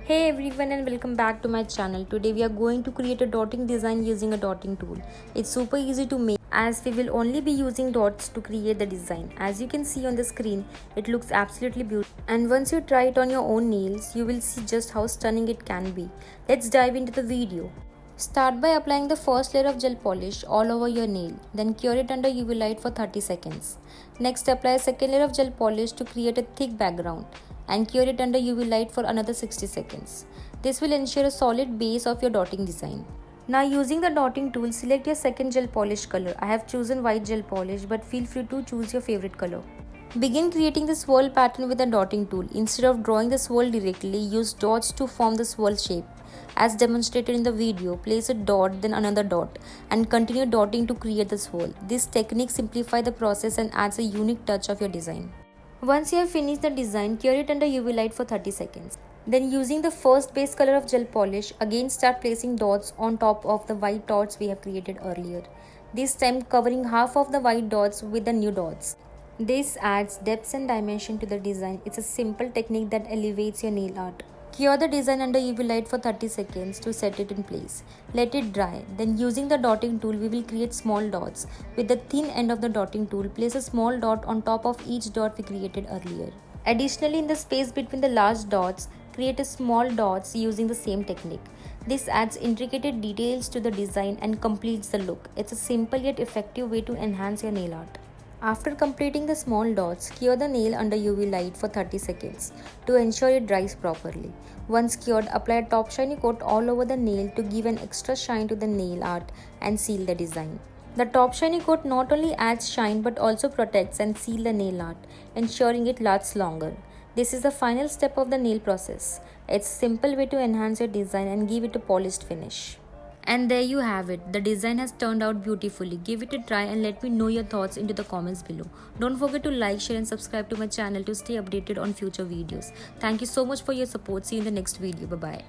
Hey everyone and welcome back to my channel. Today we are going to create a dotting design using a dotting tool. It's super easy to make as we will only be using dots to create the design. As you can see on the screen, it looks absolutely beautiful. And once you try it on your own nails, you will see just how stunning it can be. Let's dive into the video. Start by applying the first layer of gel polish all over your nail. Then cure it under UV light for 30 seconds. Next, apply a second layer of gel polish to create a thick background and cure it under UV light for another 60 seconds. This will ensure a solid base of your dotting design. Now using the dotting tool, select your second gel polish color. I have chosen white gel polish, but feel free to choose your favorite color. Begin creating the swirl pattern with the dotting tool. Instead of drawing the swirl directly, use dots to form the swirl shape. As demonstrated in the video, place a dot then another dot and continue dotting to create the swirl. This technique simplifies the process and adds a unique touch of your design. Once you have finished the design, cure it under UV light for 30 seconds. Then using the first base color of gel polish, again start placing dots on top of the white dots we have created earlier. This time covering half of the white dots with the new dots. This adds depth and dimension to the design. It's a simple technique that elevates your nail art. Cure the design under UV light for 30 seconds to set it in place. Let it dry. Then using the dotting tool, we will create small dots. With the thin end of the dotting tool, place a small dot on top of each dot we created earlier. Additionally, in the space between the large dots, create a small dots using the same technique. This adds intricate details to the design and completes the look. It's a simple yet effective way to enhance your nail art. After completing the small dots, cure the nail under UV light for 30 seconds to ensure it dries properly. Once cured, apply a top shiny coat all over the nail to give an extra shine to the nail art and seal the design. The top shiny coat not only adds shine but also protects and seals the nail art, ensuring it lasts longer. This is the final step of the nail process. It's a simple way to enhance your design and give it a polished finish. And there you have it. The design has turned out beautifully. Give it a try and let me know your thoughts into the comments below. Don't forget to like, share and subscribe to my channel to stay updated on future videos. Thank you so much for your support. See you in the next video. Bye-bye.